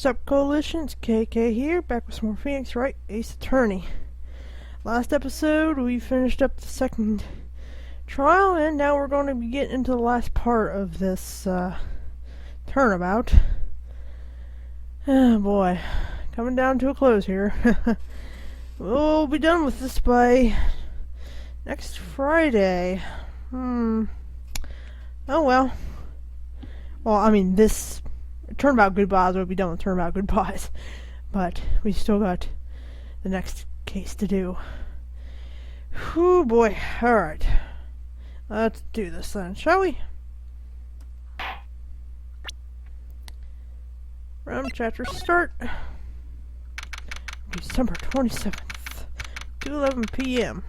Sup Coalition, it's KK here, back with some more Phoenix Wright, Ace Attorney. Last episode we finished up the second trial, and now we're going to be getting into the last part of this turnabout. Oh boy, coming down to a close here. We'll be done with this by next Friday. Oh well. Well, I mean, this turnabout goodbyes will be done with turnabout goodbyes, but we still got the next case to do. Whew, boy. Alright. Let's do this then, shall we? Round chapter start. December 27th, 2:11 p.m.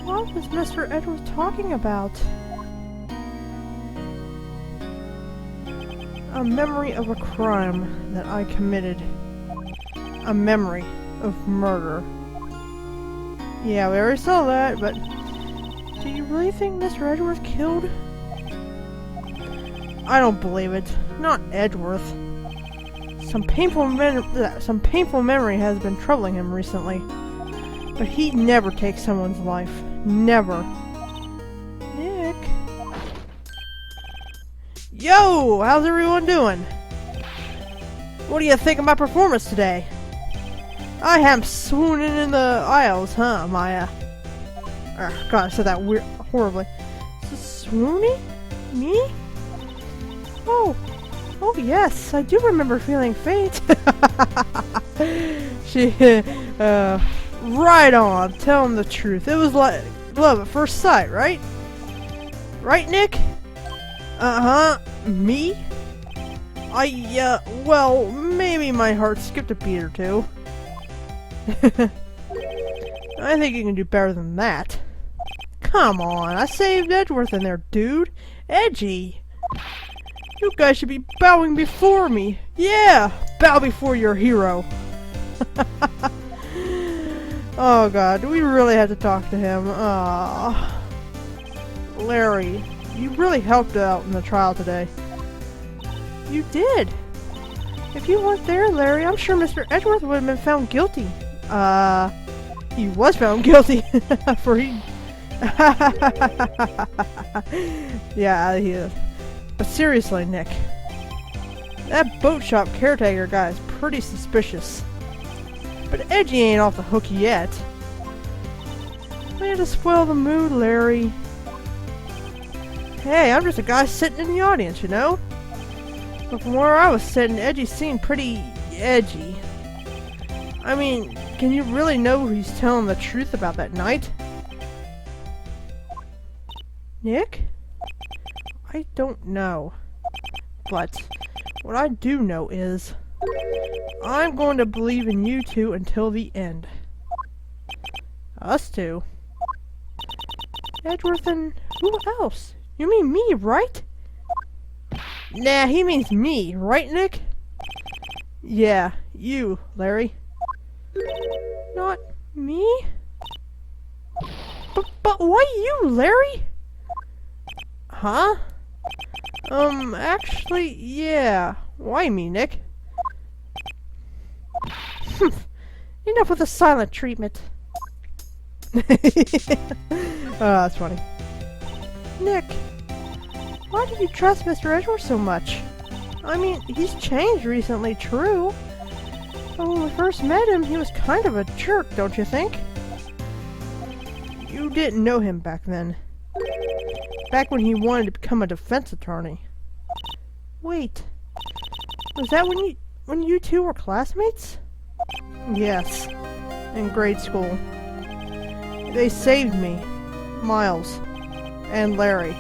What was Mr. Edwards talking about? A memory of a crime that I committed. A memory of murder. Yeah, we already saw that, but do you really think Mr. Edwards killed? I don't believe it. Not Edgeworth. Some painful memory has been troubling him recently. But he never takes someone's life. Never. Nick? Yo! How's everyone doing? What do you think of my performance today? I am swooning in the aisles, huh, Maya? God, I said that horribly. Is this swooning? Me? Oh yes, I do remember feeling faint. Right on, tell him the truth. It was like love at first sight, right? Right, Nick? Uh-huh. Me? Well, maybe my heart skipped a beat or two. I think you can do better than that. Come on, I saved Edgeworth in there, dude. Edgy. You guys should be bowing before me. Yeah, bow before your hero. Oh god, do we really have to talk to him? Larry, you really helped out in the trial today. You did. If you weren't there, Larry, I'm sure Mr. Edgeworth would have been found guilty. He was found guilty. For he... Yeah, he is. But seriously, Nick, that boat shop caretaker guy is pretty suspicious. But Edgy ain't off the hook yet. Way to spoil the mood, Larry. Hey, I'm just a guy sitting in the audience, you know? But from where I was sitting, Edgy seemed pretty edgy. I mean, can you really know he's telling the truth about that night? Nick? I don't know. But what I do know is I'm going to believe in you two until the end. Us two? Edgeworth and who else? You mean me, right? Nah, he means me, right, Nick? Yeah, you, Larry. Not me? But why you, Larry? Huh? Actually, yeah. Why me, Nick? Enough with the silent treatment. Oh, that's funny. Nick, why did you trust Mr. Edgeworth so much? I mean, he's changed recently, true. But when we first met him, he was kind of a jerk, don't you think? You didn't know him back then. Back when he wanted to become a defense attorney. Wait, was that when you two were classmates? Yes, in grade school. They saved me, Miles, and Larry.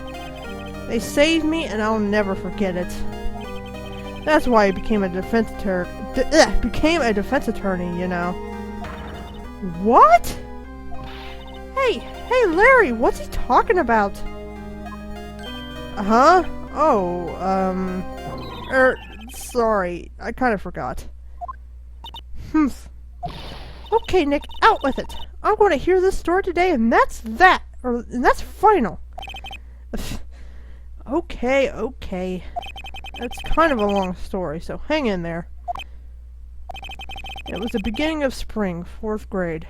They saved me, and I'll never forget it. That's why I became a defense attorney, you know. What? Hey, Larry, what's he talking about? Huh? Oh, sorry, I kind of forgot. Okay, Nick, out with it. I'm going to hear this story today, and that's that. And that's final. Okay, okay. It's kind of a long story, so hang in there. It was the beginning of spring, 4th grade.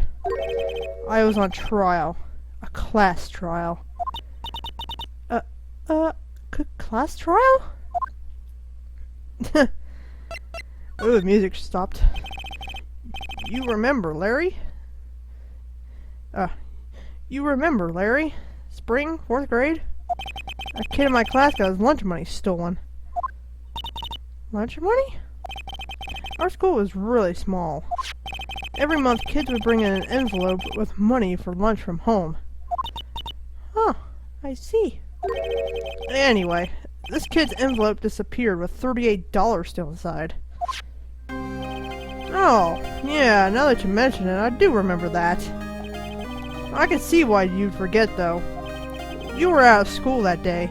I was on trial. A class trial. Class trial? Oh, the music stopped. You remember, Larry? You remember, Larry? Spring, 4th grade? A kid in my class got his lunch money stolen. Lunch money? Our school was really small. Every month, kids would bring in an envelope with money for lunch from home. Huh, I see. Anyway, this kid's envelope disappeared with $38 still inside. Oh, yeah, now that you mention it, I do remember that. I can see why you'd forget, though. You were out of school that day.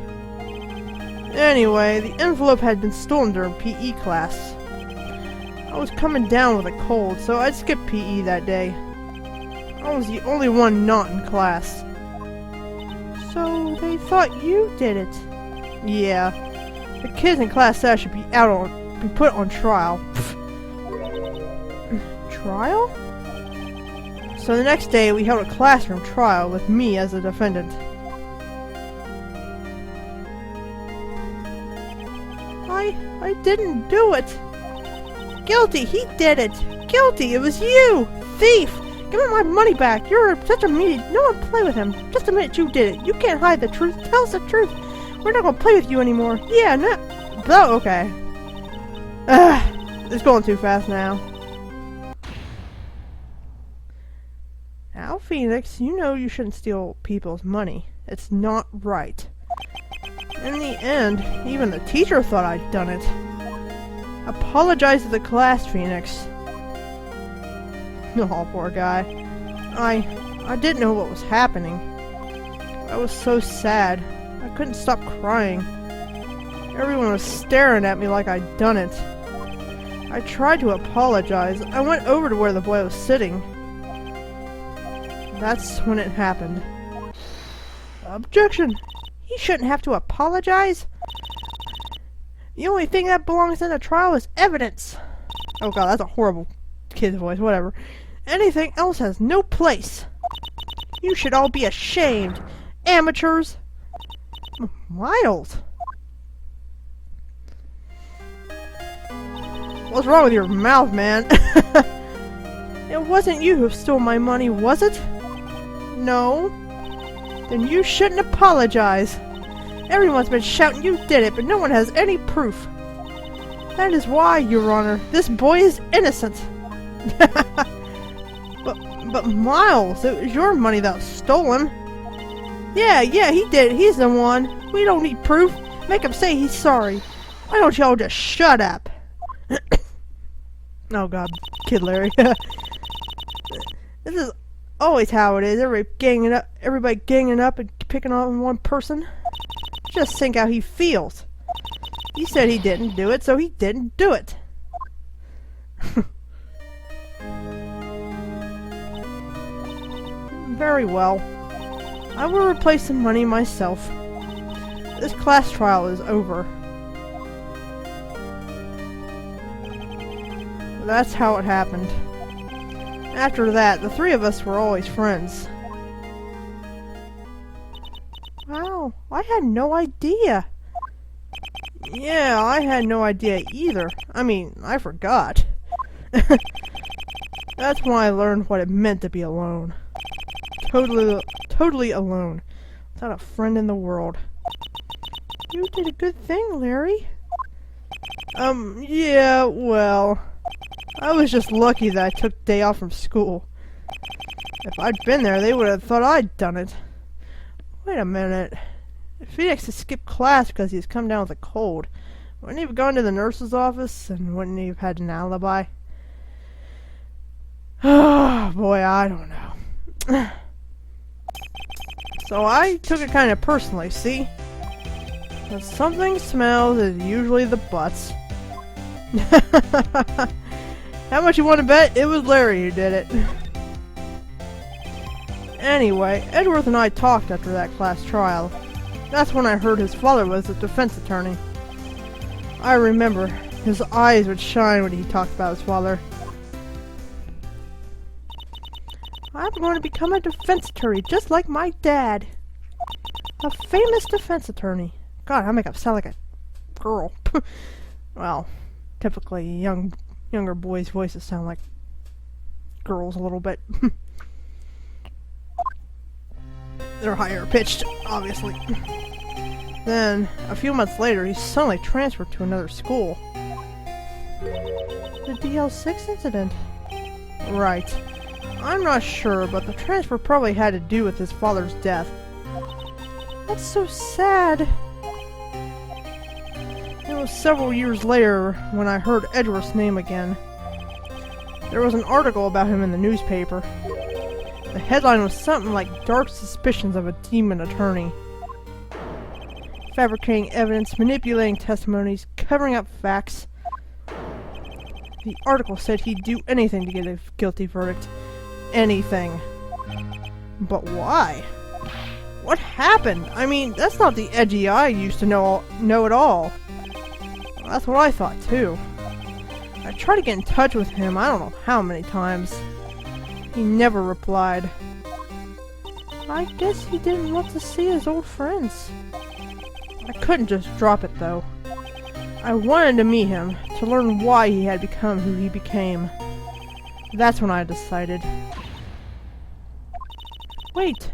Anyway, the envelope had been stolen during PE class. I was coming down with a cold, so I skipped PE that day. I was the only one not in class. So, they thought you did it? Yeah. The kids in class said I should be put on trial. Trial? So the next day, we held a classroom trial with me as the defendant. I didn't do it. Guilty, he did it. Guilty, it was you. Thief. Give me my money back. You're such a meanie. No one play with him. Just admit you did it. You can't hide the truth. Tell us the truth. We're not gonna play with you anymore. Yeah, no. Oh, okay. It's going too fast now. Now, Phoenix, you know you shouldn't steal people's money. It's not right. In the end, even the teacher thought I'd done it. Apologize to the class, Phoenix. Oh, poor guy. I didn't know what was happening. I was so sad. I couldn't stop crying. Everyone was staring at me like I'd done it. I tried to apologize. I went over to where the boy was sitting. That's when it happened. Objection! He shouldn't have to apologize. The only thing that belongs in a trial is evidence. Oh god, that's a horrible kid's voice, whatever. Anything else has no place. You should all be ashamed. Amateurs. Miles. What's wrong with your mouth, man? It wasn't you who stole my money, was it? No. Then you shouldn't apologize. Everyone's been shouting you did it, but no one has any proof. That is why, Your Honor, this boy is innocent. But Miles, it was your money that was stolen. Yeah, he did it. He's the one. We don't need proof. Make him say he's sorry. Why don't y'all just shut up? Oh god, Kid Larry. This is always how it is. Everybody ganging up and picking on one person. Just think how he feels. He said he didn't do it, so he didn't do it. Very well. I will replace the money myself. This class trial is over. That's how it happened. After that, the three of us were always friends. Wow, I had no idea. Yeah, I had no idea either. I mean, I forgot. That's when I learned what it meant to be alone. Totally alone. Without a friend in the world. You did a good thing, Larry. Yeah, well, I was just lucky that I took the day off from school. If I'd been there, they would have thought I'd done it. Wait a minute. Phoenix has skipped class because he's come down with a cold. Wouldn't he have gone to the nurse's office and wouldn't he have had an alibi? Oh, boy, I don't know. So I took it kind of personally, see? When something smells, it's usually the butts. How much you want to bet? It was Larry who did it. Anyway, Edward and I talked after that class trial. That's when I heard his father was a defense attorney. I remember his eyes would shine when he talked about his father. I'm going to become a defense attorney just like my dad. A famous defense attorney. God, I make it sound like a girl. Well, typically younger boys' voices sound like girls a little bit. They're higher pitched, obviously. Then, a few months later, he suddenly transferred to another school. The DL6 incident? Right. I'm not sure, but the transfer probably had to do with his father's death. That's so sad. It was several years later when I heard Edgeworth's name again. There was an article about him in the newspaper. The headline was something like "Dark Suspicions of a Demon Attorney." Fabricating evidence, manipulating testimonies, covering up facts. The article said he'd do anything to get a guilty verdict. Anything. But why? What happened? I mean, that's not the Edgy I used to know at all. That's what I thought too. I tried to get in touch with him I don't know how many times. He never replied. I guess he didn't want to see his old friends. I couldn't just drop it though. I wanted to meet him, to learn why he had become who he became. That's when I decided. Wait,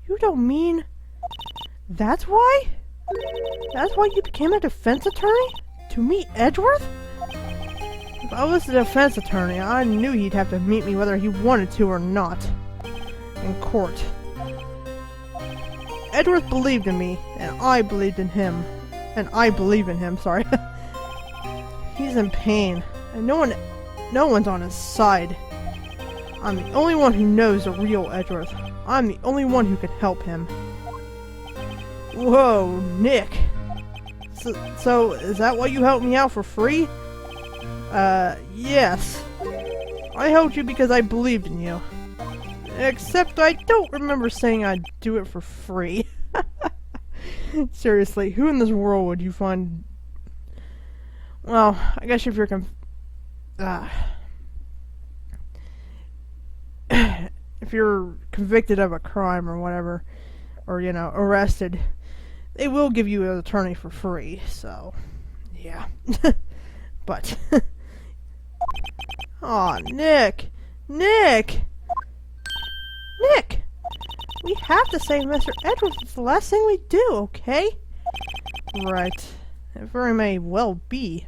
you don't mean... That's why? That's why you became a defense attorney? To meet Edgeworth? If I was a defense attorney, I knew he'd have to meet me whether he wanted to or not. In court. Edgeworth believed in me, and I believed in him. And I believe in him, sorry. He's in pain, and no one's on his side. I'm the only one who knows the real Edgeworth. I'm the only one who can help him. Whoa, Nick. So is that why you helped me out for free? Yes. I helped you because I believed in you. Except I don't remember saying I'd do it for free. Seriously, who in this world would you find... Well, I guess if you're if you're convicted of a crime or whatever, or, you know, arrested, they will give you an attorney for free, so, yeah. But, aw, Nick! Nick! Nick! We have to save Mr. Edwards. It's the last thing we do, okay? Right. It very may well be.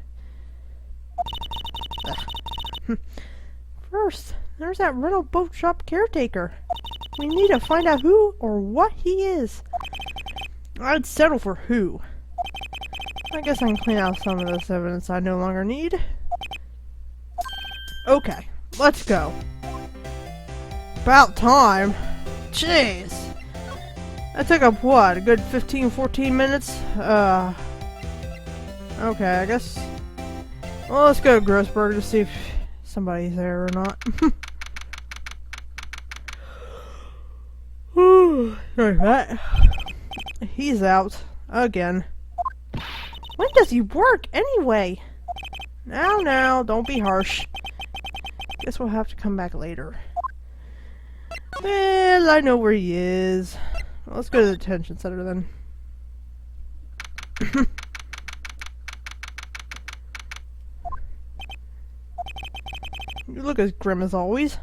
First, there's that rental boat shop caretaker. We need to find out who or what he is. I'd settle for who. I guess I can clean out some of this evidence I no longer need. Okay, let's go. About time. Jeez. That took up what, a good 15-14 minutes? Okay, I guess. Well, let's go to Grossberg to see if somebody's there or not. Sorry for that. He's out. Again. When does he work, anyway? Now, don't be harsh. Guess we'll have to come back later. Well, I know where he is. Well, let's go to the detention center then. You look as grim as always.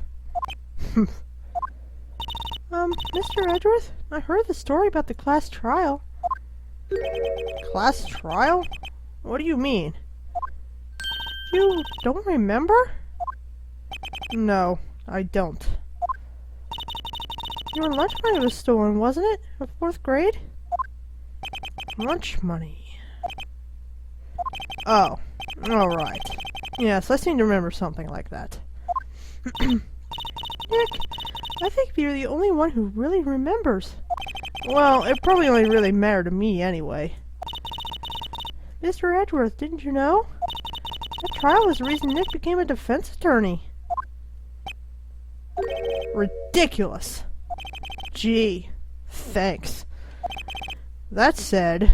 Mr. Edgeworth, I heard the story about the class trial. Class trial? What do you mean? You don't remember? No, I don't. Your lunch money was stolen, wasn't it? In 4th grade? Lunch money. Oh, alright. Yes, I seem to remember something like that. Nick, I think you're the only one who really remembers. Well, it probably only really mattered to me anyway. Mr. Edgeworth, didn't you know? That trial was the reason Nick became a defense attorney. Ridiculous. Gee, thanks. That said,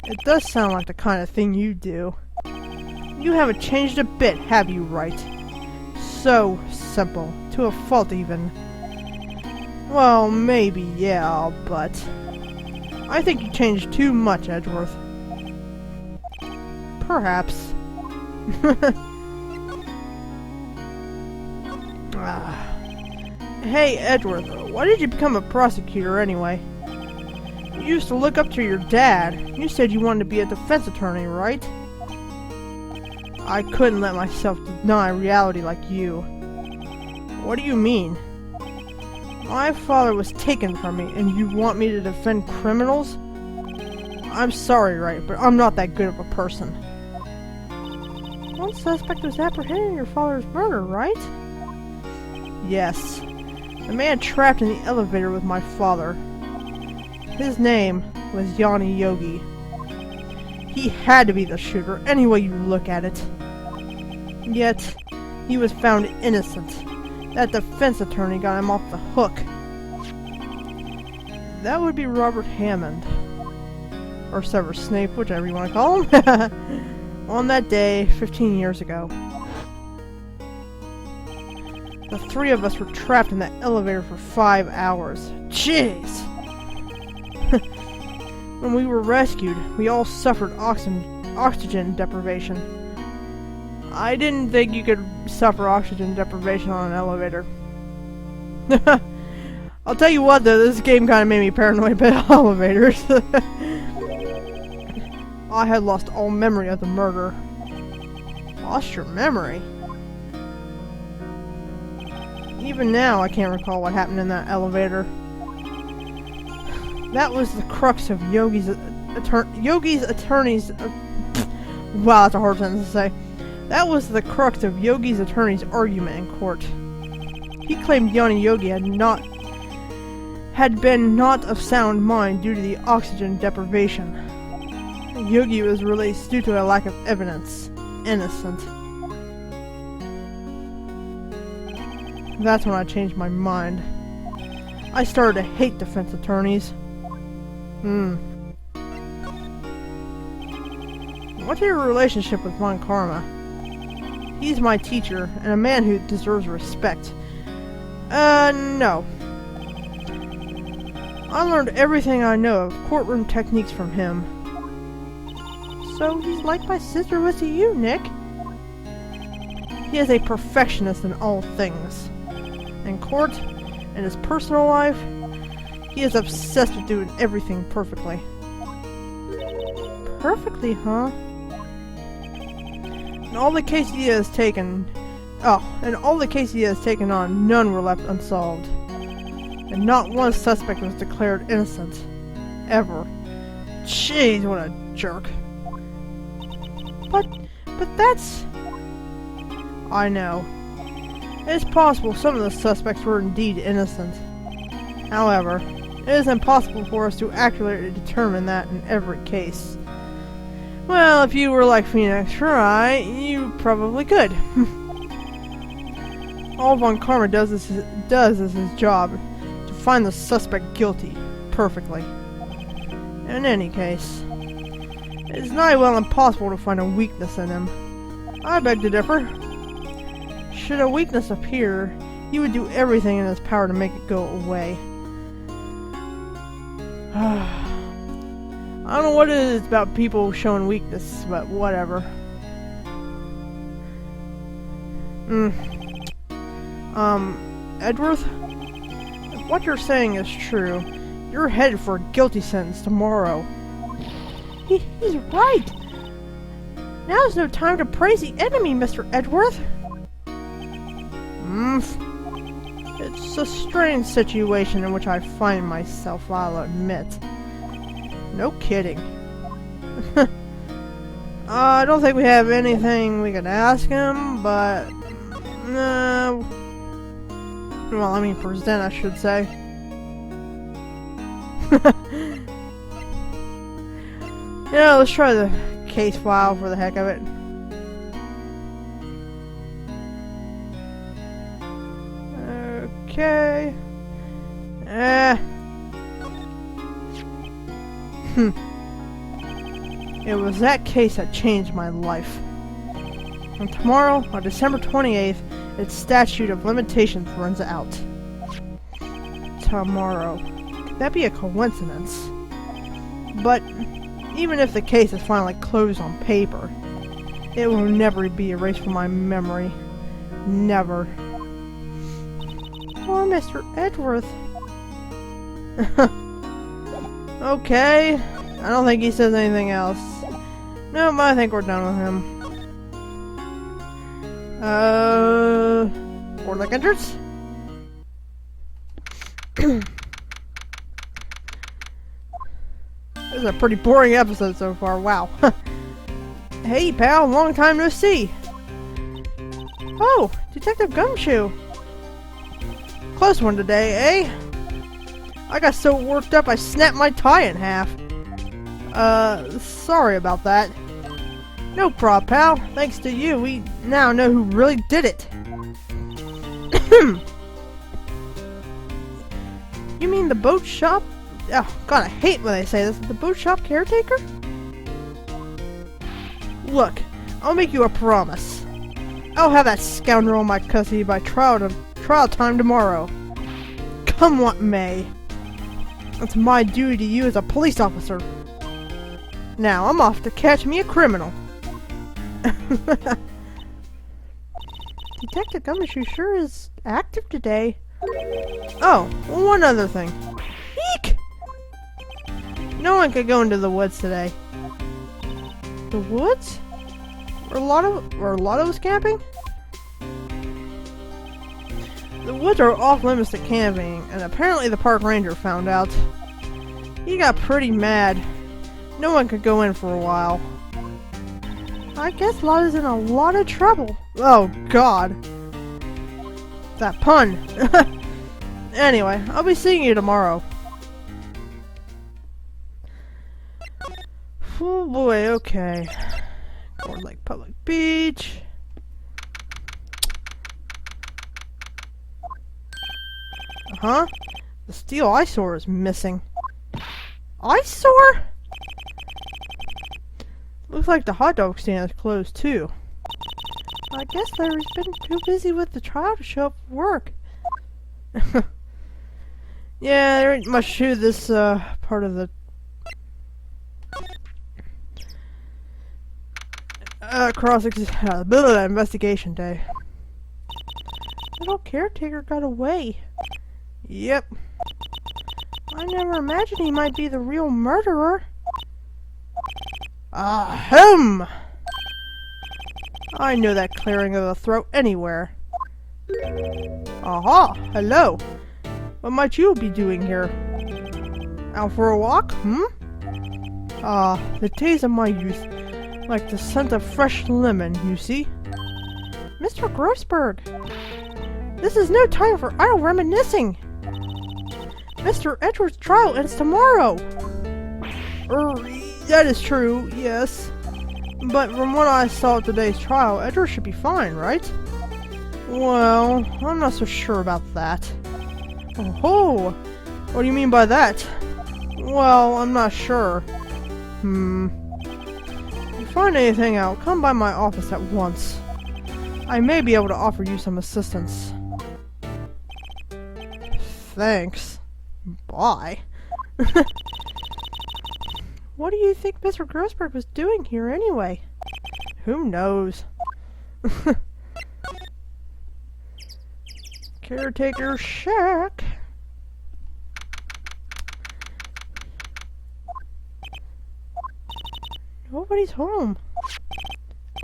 it does sound like the kind of thing you do. You haven't changed a bit, have you, Wright? So simple, to a fault even. Well, maybe, yeah, but I think you changed too much, Edgeworth. Perhaps. Hey, Edgeworth, why did you become a prosecutor anyway? You used to look up to your dad. You said you wanted to be a defense attorney, right? I couldn't let myself deny reality like you. What do you mean? My father was taken from me, and you want me to defend criminals? I'm sorry, Wright, but I'm not that good of a person. One suspect was apprehended in your father's murder, right? Yes. The man trapped in the elevator with my father. His name was Yanni Yogi. He had to be the shooter, any way you look at it. Yet, he was found innocent. That defense attorney got him off the hook. That would be Robert Hammond. Or Severus Snape, whichever you want to call him. On that day, 15 years ago. The three of us were trapped in that elevator for 5 hours. Jeez! When we were rescued, we all suffered oxygen deprivation. I didn't think you could suffer oxygen deprivation on an elevator. I'll tell you what though, this game kind of made me paranoid about elevators. I had lost all memory of the murder. Lost your memory? Even now, I can't recall what happened in that elevator. That was the crux of Yogi's attorney's... wow, that's a hard sentence to say. That was the crux of Yogi's attorney's argument in court. He claimed Yanni Yogi had been not of sound mind due to the oxygen deprivation. Yogi was released due to a lack of evidence. Innocent. That's when I changed my mind. I started to hate defense attorneys. What's your relationship with Von Karma? He's my teacher, and a man who deserves respect. No. I learned everything I know of courtroom techniques from him. So he's like my sister was to you, Nick. He is a perfectionist in all things. In court, in his personal life, he is obsessed with doing everything perfectly. Perfectly, huh? In all the cases he has taken on, none were left unsolved. And not one suspect was declared innocent. Ever. Jeez, what a jerk. But that's... I know. It is possible some of the suspects were indeed innocent. However, it is impossible for us to accurately determine that in every case. Well, if you were like Phoenix Wright, you probably could. All Von Karma does is his job, to find the suspect guilty, perfectly. In any case, it is nigh well impossible to find a weakness in him. I beg to differ. Should a weakness appear, he would do everything in his power to make it go away. I don't know what it is about people showing weakness, but whatever. Edgeworth? If what you're saying is true, you're headed for a guilty sentence tomorrow. He's right! Now's no time to praise the enemy, Mr. Edgeworth! It's a strange situation in which I find myself, I'll admit. No kidding. I don't think we have anything we can ask him, but... well, I mean, present, I should say. Yeah, let's try the case file for the heck of it. Okay. It was that case that changed my life. And tomorrow, on December 28th, its statute of limitations runs out. Tomorrow. Could that be a coincidence? But even if the case is finally closed on paper, it will never be erased from my memory. Never. Poor Mr. Edgeworth. Okay. I don't think he says anything else. No, I think we're done with him. Or like entrance? This is a pretty boring episode so far, wow. Hey pal, long time no see. Oh, Detective Gumshoe. Close one today, eh? I got so worked up I snapped my tie in half. Sorry about that. No prob, pal. Thanks to you, we now know who really did it. You mean the boat shop? Oh, God, I hate when they say this. The boat shop caretaker? Look, I'll make you a promise. I'll have that scoundrel in my custody by trial time tomorrow. Come what may. It's my duty to you as a police officer. Now, I'm off to catch me a criminal. Detective Gumshoe sure is active today. Oh, one other thing. Eek! No one could go into the woods today. The woods? Were a lot of us camping? The woods are off limits to camping, and apparently the park ranger found out. He got pretty mad. No one could go in for a while. I guess Lotta's in a lot of trouble. Oh, God. That pun. Anyway, I'll be seeing you tomorrow. Oh boy, okay. Gourd Lake Public Beach. Uh-huh. The steel eyesore is missing. Eyesore? Looks like the hot dog stand is closed too. I guess they've been too busy with the trial to show up for work. Yeah, there ain't much to this part of the investigation day. Little caretaker got away. Yep. I never imagined he might be the real murderer. Ahem! I know that clearing of the throat anywhere. Aha! Hello! What might you be doing here? Out for a walk, hmm? Ah, the days of my youth. Like the scent of fresh lemon, you see? Mr. Grossberg! This is no time for idle reminiscing! Mr. Edward's trial ends tomorrow! That is true, yes. But from what I saw at today's trial, Edward should be fine, right? Well, I'm not so sure about that. Oh, what do you mean by that? Well, I'm not sure. If you find anything out, come by my office at once. I may be able to offer you some assistance. Thanks. Bye. What do you think Mr. Grossberg was doing here anyway? Who knows? Caretaker shack. Nobody's home.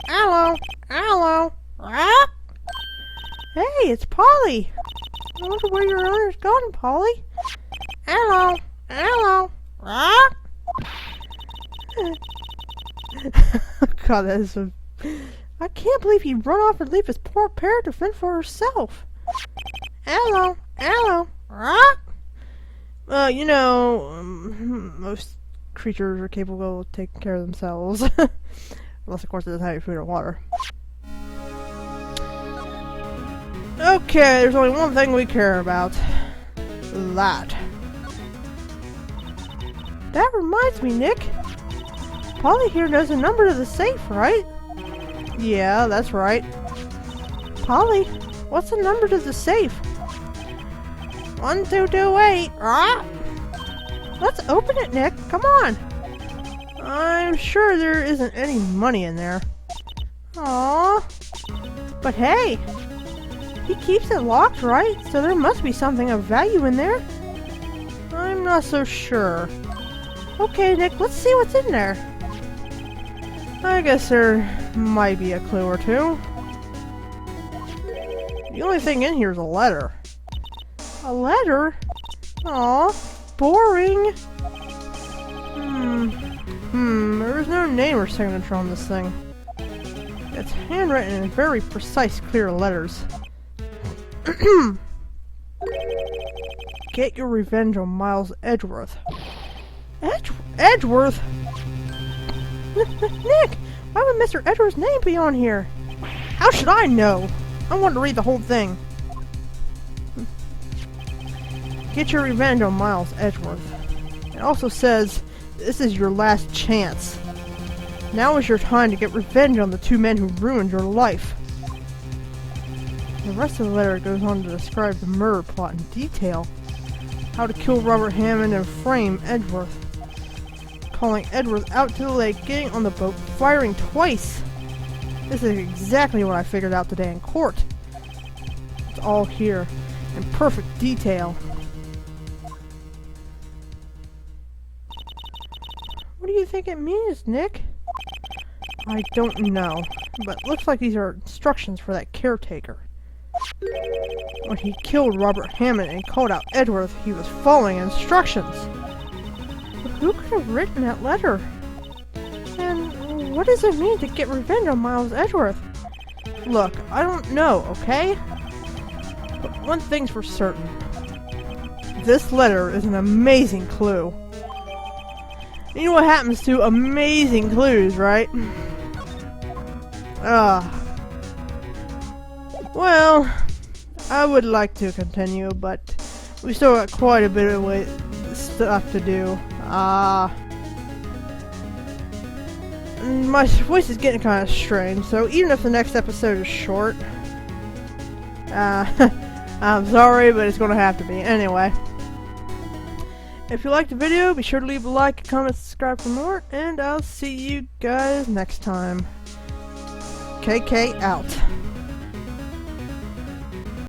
Hello, hello. Ah? Hey, it's Polly. I wonder where your owner's gone, Polly. Hello, hello. Ah? God, that is so... I can't believe he'd run off and leave his poor parrot to fend for herself. Hello, hello. You know, most creatures are capable of taking care of themselves. Unless, of course, it doesn't have any food or water. Okay, there's only one thing we care about. That. that reminds me, Nick. Polly here knows the number to the safe, right? Yeah, that's right. Polly, what's the number to the safe? 1228. Ah! Let's open it, Nick. Come on. I'm sure there isn't any money in there. Aww. But hey, he keeps it locked, right? So there must be something of value in there. I'm not so sure. Okay, Nick, let's see what's in there. I guess there might be a clue or two. The only thing in here is a letter. A letter? Aw, boring. There's no name or signature on this thing. It's handwritten in very precise, clear letters. Get your revenge on Miles Edgeworth. Edgeworth? Nick, why would Mr. Edgeworth's name be on here? How should I know? I want to read the whole thing. Get your revenge on Miles Edgeworth. It also says, this is your last chance. Now is your time to get revenge on the two men who ruined your life. The rest of the letter goes on to describe the murder plot in detail. How to kill Robert Hammond and frame Edgeworth. Calling Edgeworth out to the lake, getting on the boat, firing twice. This is exactly what I figured out today in court. It's all here, in perfect detail. What do you think it means, Nick? I don't know, but looks like these are instructions for that caretaker. When he killed Robert Hammond and called out Edgeworth, he was following instructions. But who could have written that letter? And what does it mean to get revenge on Miles Edgeworth? Look, I don't know, okay? But one thing's for certain. This letter is an amazing clue. You know what happens to amazing clues, right? Well, I would like to continue, but we still got quite a bit of stuff to do. My voice is getting kind of strange, so even if the next episode is short, I'm sorry, but it's gonna have to be. Anyway. If you liked the video, be sure to leave a like, a comment, subscribe for more, and I'll see you guys next time. KK out.